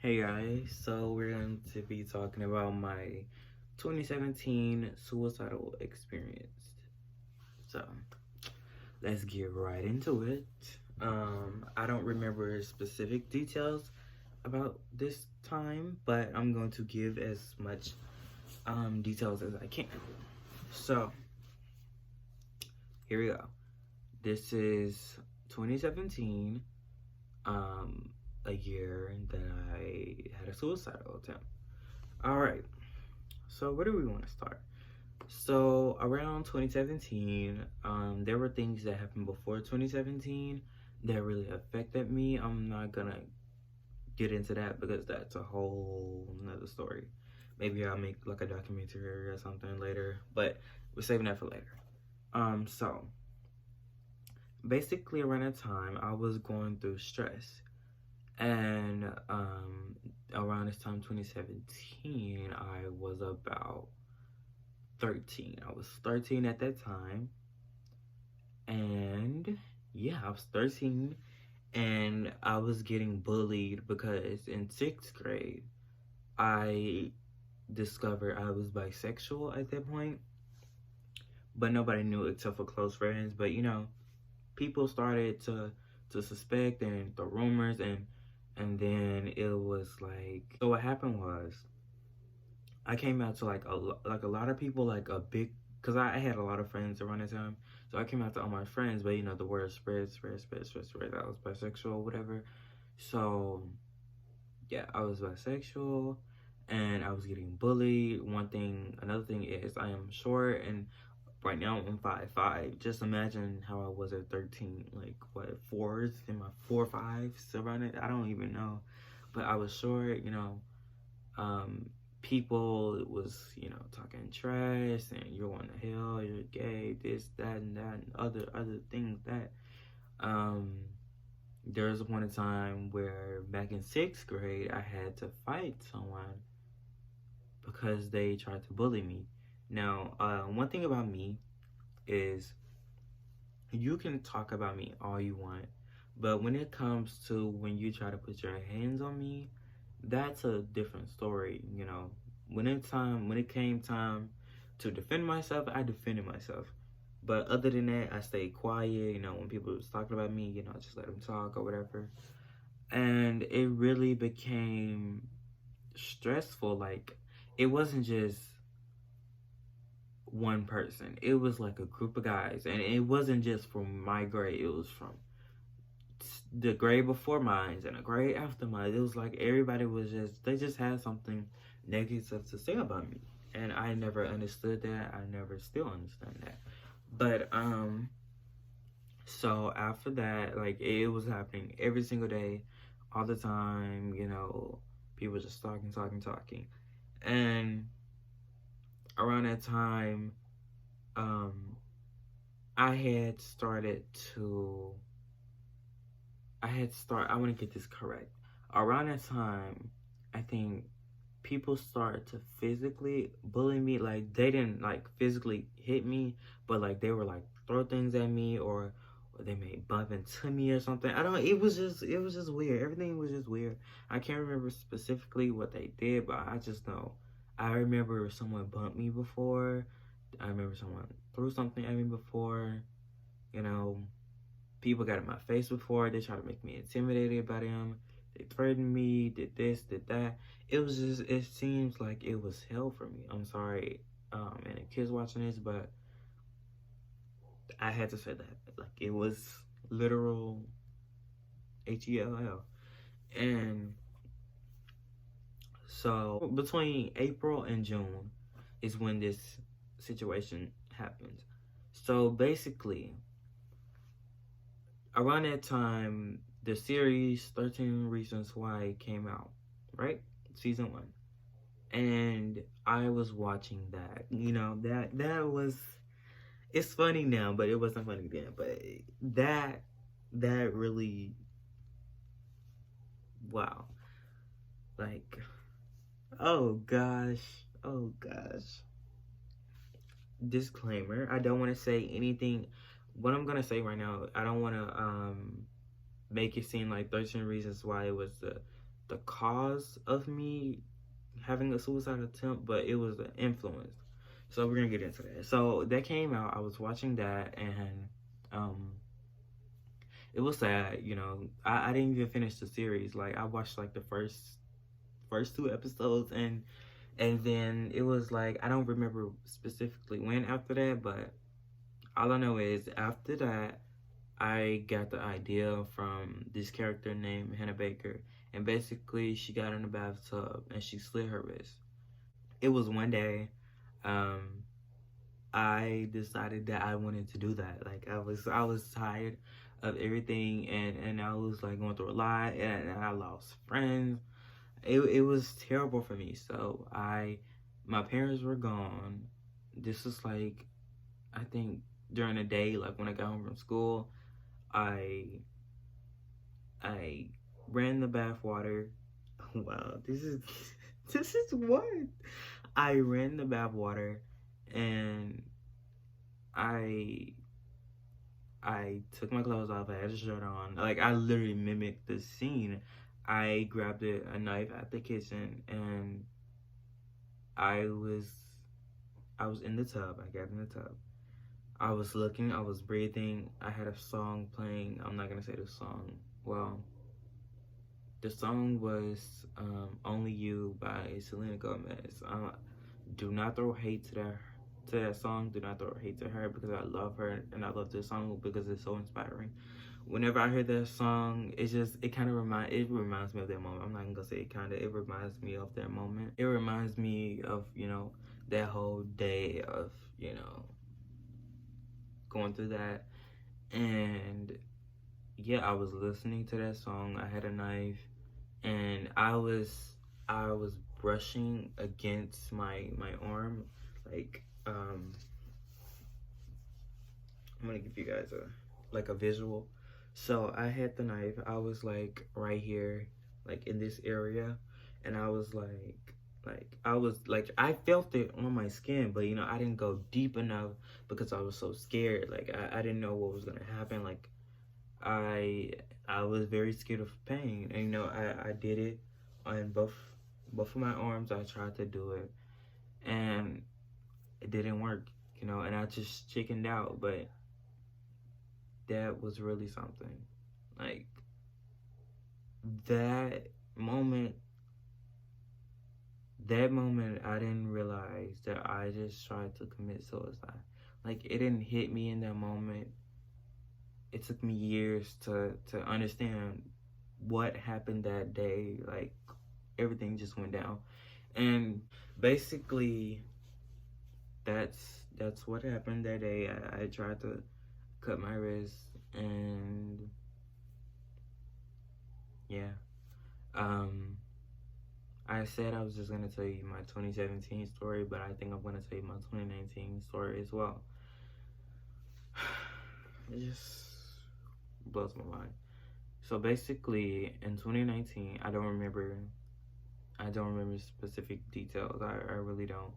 Hey guys, so we're going to be talking about my 2017 suicidal experience. So let's get right into it. I don't remember specific details about this time, but I'm going to give as much details as I can. So here we go. This is 2017, a year that I had a suicidal attempt. All right. So where do we want to start? So around 2017, there were things that happened before 2017 that really affected me. I'm not gonna get into that because that's a whole nother story. Maybe I'll make like a documentary or something later, but we're saving that for later. So basically around that time, I was going through stress, and around this time, 2017, I was about 13. I was 13 at that time. And yeah, I was 13 and I was getting bullied because in sixth grade, I discovered I was bisexual at that point. But nobody knew except for close friends. But people started to suspect and the rumors, and then it was like, so what happened was I came out to like a lot of people, like a big, because I had a lot of friends around that time. So I came out to all my friends, but the word spread. I was bisexual, whatever. So yeah, I was bisexual, and I was getting bullied. Another thing is I am short, and right now I'm 5'5". Just imagine how I was at 13, like what, fours in my 4 5s around it. I don't even know, but I was short. Um, People was talking trash and you're going to hell, you're gay, this, that, and other things that um there was one time where back in sixth grade I had to fight someone because they tried to bully me. Now, one thing about me is you can talk about me all you want, but when it comes to when you try to put your hands on me, that's a different story. When it came time to defend myself, I defended myself. But other than that, I stayed quiet. When people was talking about me, I just let them talk or whatever. And it really became stressful. Like, it wasn't just one person. It was like a group of guys. And it wasn't just from my grade. It was from the grade before mine and the grade after mine. It was like everybody was they just had something negative to say about me. And I never understood that. I never still understand that. But so after that, like, it was happening every single day, all the time, people just talking. And around that time, um, I had started to I want to get this correct. Around that time, I think people started to physically bully me. Like, they didn't like physically hit me, but like they were like throw things at me, or they may bump into me or something. I don't. It was just weird. Everything was just weird. I can't remember specifically what they did, but I just know I remember someone bumped me before. I remember someone threw something at me before. You know, People got in my face before. They tried to make me intimidated by them. They threatened me, did this, did that. It seems like it was hell for me. I'm sorry, and the kids watching this, but I had to say that. Like, it was literal HELL. And so between April and June is when this situation happened. So basically, around that time, the series 13 Reasons Why came out, right? Season 1. And I was watching that. That was, it's funny now, but it wasn't funny then. But that really, wow. Like, oh gosh. Oh gosh. Disclaimer, I don't want to say anything. What I'm gonna say right now, I don't want to make it seem like 13 Reasons Why it was the the cause of me having a suicide attempt, but it was the influence. So we're gonna get into that. So that came out. I was watching that, and um, it was sad. You know, I didn't even finish the series. Like I watched like the first two episodes, and then it was like I don't remember specifically when after that, but all I know is after that I got the idea from this character named Hannah Baker, and basically she got in the bathtub and she slit her wrist. It was one day. Um, I decided that I wanted to do that. Like I was tired of everything, and I was like going through a lot, and I lost friends. It was terrible for me. So my parents were gone. This was like I think during the day, like when I got home from school, I I ran the bath water. Wow, this is this is what I ran the bath water, and I I took my clothes off. I had a shirt on. Like I literally mimicked the scene. I grabbed a knife at the kitchen, and I was I was in the tub. I got in the tub. I was looking. I was breathing. I had a song playing. I'm not gonna say the song. Well, the song was "Only You" by Selena Gomez. Do not throw hate to that song. Do not throw hate to her because I love her and I love this song because it's so inspiring. Whenever I hear that song, it kind of reminds me of that moment. I'm not gonna say it kind of. It reminds me of that moment. It reminds me of that whole day of going through that. And yeah, I was listening to that song. I had a knife, and I was brushing against my arm, like I'm gonna give you guys a visual. So I had the knife. I was like right here, like in this area, and I was I felt it on my skin, but I didn't go deep enough because I was so scared. Like I didn't know what was gonna happen. Like I I was very scared of pain, and I did it on both of my arms. I tried to do it, and it didn't work. And I just chickened out, but that was really something. Like that moment, I didn't realize that I just tried to commit suicide. Like it didn't hit me in that moment. It took me years to understand what happened that day. Like everything just went down, and basically that's what happened that day. I tried to cut my wrist, and yeah. Um, I said I was just gonna tell you my 2017 story, but I think I'm gonna tell you my 2019 story as well. It just blows my mind. So basically, in 2019, I don't remember. Specific details. I really don't.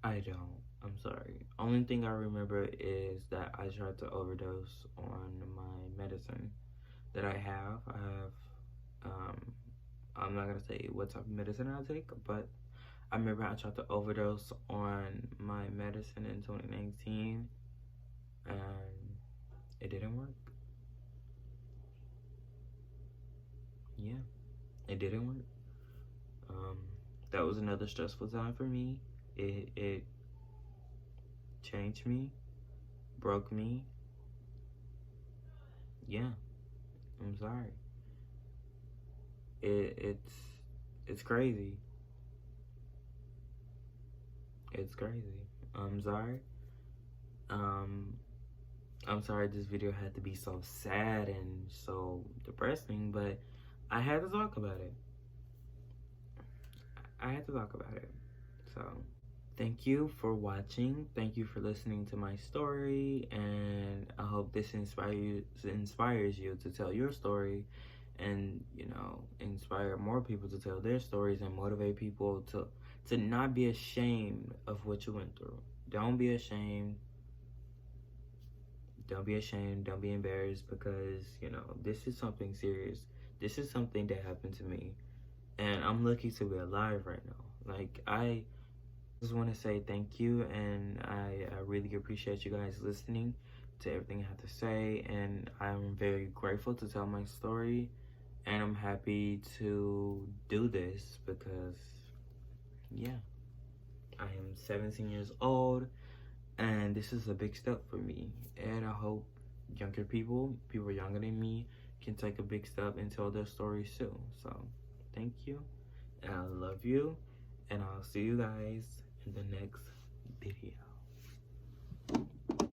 I don't. I'm sorry. Only thing I remember is that I tried to overdose on my medicine that I have. I'm not gonna say what type of medicine I take, but I remember I tried to overdose on my medicine in 2019, and it didn't work. Yeah, it didn't work. Um, that was another stressful time for me. It changed me, broke me. Yeah, I'm sorry. It's crazy. It's crazy. I'm sorry. Um, I'm sorry this video had to be so sad and so depressing, but I had to talk about it. I had to talk about it. So, thank you for watching. Thank you for listening to my story, and I hope this inspires you to tell your story, and inspire more people to tell their stories, and motivate people to not be ashamed of what you went through. Don't be ashamed. Don't be ashamed. Don't be embarrassed, because this is something serious. this is something that happened to me, and I'm lucky to be alive right now. Like, I just want to say thank you, and I really appreciate you guys listening to everything I have to say, and I'm very grateful to tell my story, and I'm happy to do this because, yeah, I am 17 years old, and this is a big step for me, and I hope younger people younger than me, can take a big step and tell their stories too. So, thank you, and I love you, and I'll see you guys in the next video.